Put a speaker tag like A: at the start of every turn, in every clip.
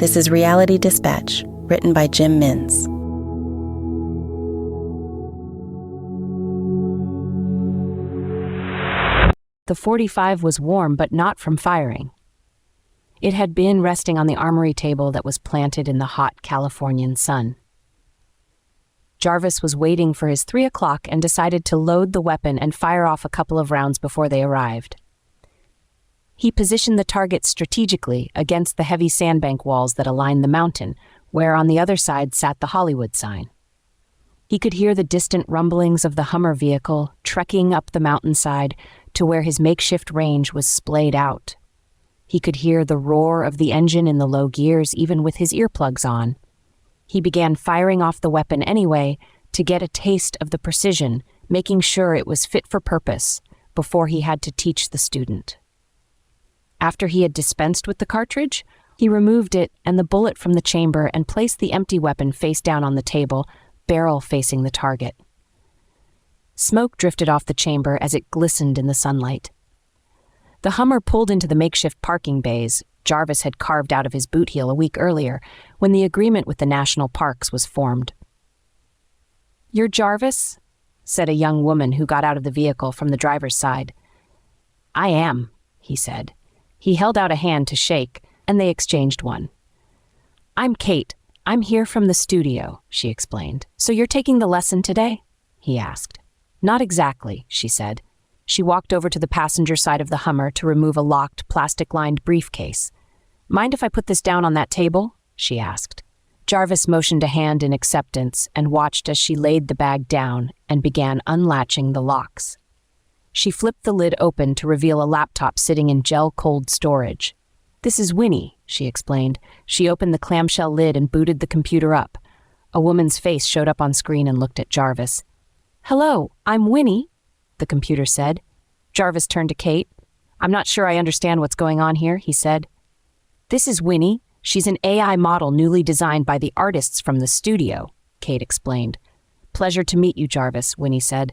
A: This is Reality Dispatch, written by Jim Mintz.
B: The .45 was warm, but not from firing. It had been resting on the armory table that was planted in the hot Californian sun. Jarvis was waiting for his 3 o'clock and decided to load the weapon and fire off a couple of rounds before they arrived. He positioned the target strategically against the heavy sandbank walls that aligned the mountain, where on the other side sat the Hollywood sign. He could hear the distant rumblings of the Hummer vehicle trekking up the mountainside to where his makeshift range was splayed out. He could hear the roar of the engine in the low gears even with his earplugs on. He began firing off the weapon anyway to get a taste of the precision, making sure it was fit for purpose before he had to teach the student. After he had dispensed with the cartridge, he removed it and the bullet from the chamber and placed the empty weapon face down on the table, barrel facing the target. Smoke drifted off the chamber as it glistened in the sunlight. The Hummer pulled into the makeshift parking bays Jarvis had carved out of his boot heel a week earlier, when the agreement with the national parks was formed. "You're Jarvis?" said a young woman who got out of the vehicle from the driver's side. "I am," he said. He held out a hand to shake, and they exchanged one. "I'm Kate. I'm here from the studio," she explained. "So you're taking the lesson today?" he asked. "Not exactly," she said. She walked over to the passenger side of the Hummer to remove a locked, plastic-lined briefcase. "Mind if I put this down on that table?" she asked. Jarvis motioned a hand in acceptance and watched as she laid the bag down and began unlatching the locks. She flipped the lid open to reveal a laptop sitting in gel-cold storage. "This is Winnie," she explained. She opened the clamshell lid and booted the computer up. A woman's face showed up on screen and looked at Jarvis. "Hello, I'm Winnie," the computer said. Jarvis turned to Kate. "I'm not sure I understand what's going on here," he said. "This is Winnie. She's an AI model newly designed by the artists from the studio," Kate explained. "Pleasure to meet you, Jarvis," Winnie said.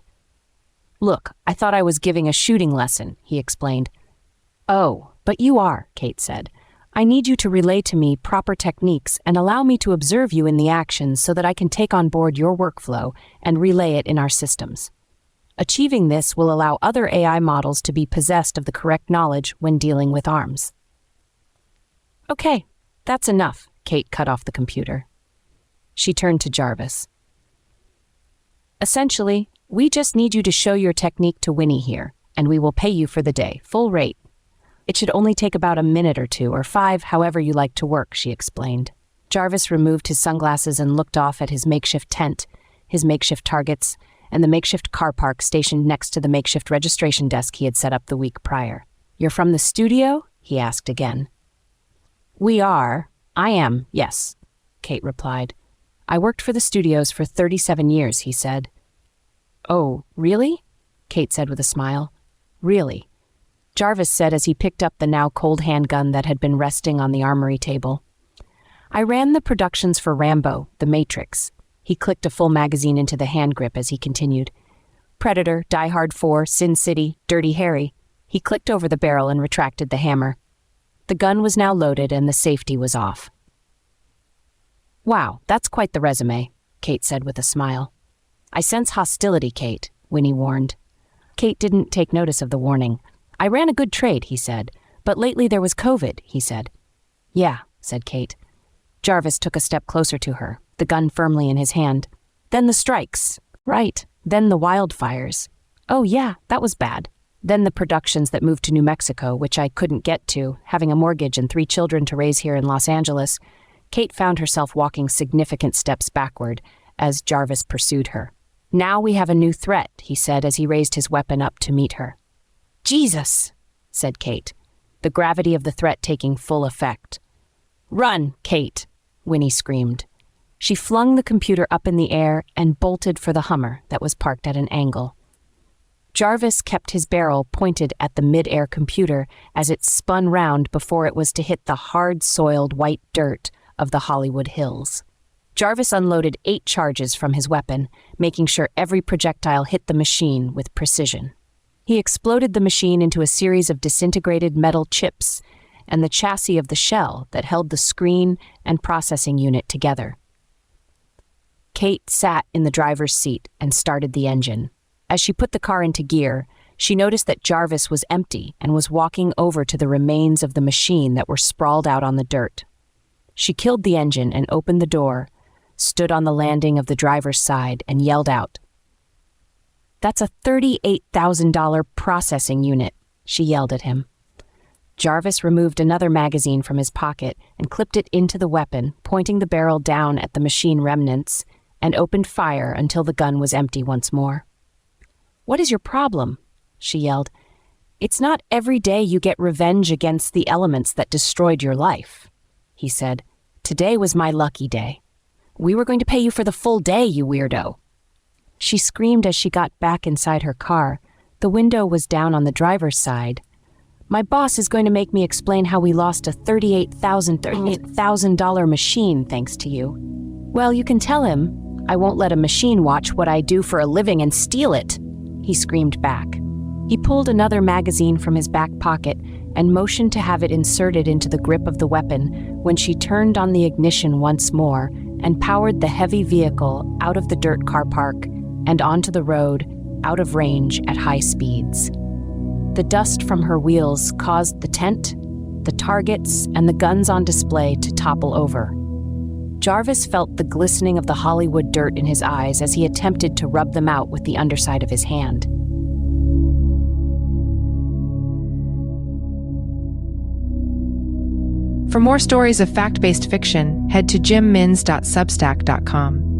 B: "Look, I thought I was giving a shooting lesson," he explained. "Oh, but you are," Kate said. "I need you to relay to me proper techniques and allow me to observe you in the action so that I can take on board your workflow and relay it in our systems. Achieving this will allow other AI models to be possessed of the correct knowledge when dealing with arms." "Okay, that's enough," Kate cut off the computer. She turned to Jarvis. "Essentially, we just need you to show your technique to Winnie here, and we will pay you for the day, full rate. It should only take about a minute or 2 or 5, however you like to work," she explained. Jarvis removed his sunglasses and looked off at his makeshift tent, his makeshift targets, and the makeshift car park stationed next to the makeshift registration desk he had set up the week prior. "You're from the studio?" he asked again. "We are. I am, yes," Kate replied. "I worked for the studios for 37 years, he said. "Oh, really?" Kate said with a smile. "Really," Jarvis said as he picked up the now cold handgun that had been resting on the armory table. "I ran the productions for Rambo, The Matrix." He clicked a full magazine into the hand grip as he continued. "Predator, Die Hard 4, Sin City, Dirty Harry." He clicked over the barrel and retracted the hammer. The gun was now loaded and the safety was off. "Wow, that's quite the resume," Kate said with a smile. "I sense hostility, Kate," Winnie warned. Kate didn't take notice of the warning. "I ran a good trade," he said. "But lately there was COVID," he said. "Yeah," said Kate. Jarvis took a step closer to her, the gun firmly in his hand. "Then the strikes." "Right. Then the wildfires." "Oh yeah, that was bad." "Then the productions that moved to New Mexico, which I couldn't get to, having a mortgage and 3 children to raise here in Los Angeles." Kate found herself walking significant steps backward as Jarvis pursued her. "Now we have a new threat," he said as he raised his weapon up to meet her. "Jesus," said Kate, the gravity of the threat taking full effect. "Run, Kate," Winnie screamed. She flung the computer up in the air and bolted for the Hummer that was parked at an angle. Jarvis kept his barrel pointed at the mid-air computer as it spun round before it was to hit the hard-soiled white dirt of the Hollywood Hills. Jarvis unloaded 8 charges from his weapon, making sure every projectile hit the machine with precision. He exploded the machine into a series of disintegrated metal chips and the chassis of the shell that held the screen and processing unit together. Kate sat in the driver's seat and started the engine. As she put the car into gear, she noticed that Jarvis was empty and was walking over to the remains of the machine that were sprawled out on the dirt. She killed the engine and opened the door, stood on the landing of the driver's side, and yelled out. "That's a $38,000 processing unit," she yelled at him. Jarvis removed another magazine from his pocket and clipped it into the weapon, pointing the barrel down at the machine remnants, and opened fire until the gun was empty once more. "What is your problem?" she yelled. "It's not every day you get revenge against the elements that destroyed your life," he said. "Today was my lucky day. We were going to pay you for the full day, you weirdo." She screamed as she got back inside her car. The window was down on the driver's side. "My boss is going to make me explain how we lost a $38,000 machine thanks to you." "Well, you can tell him I won't let a machine watch what I do for a living and steal it," he screamed back. He pulled another magazine from his back pocket and motioned to have it inserted into the grip of the weapon when she turned on the ignition once more and powered the heavy vehicle out of the dirt car park and onto the road, out of range at high speeds. The dust from her wheels caused the tent, the targets, and the guns on display to topple over. Jarvis felt the glistening of the Hollywood dirt in his eyes as he attempted to rub them out with the underside of his hand.
C: For more stories of fact-based fiction, head to jimmins.substack.com.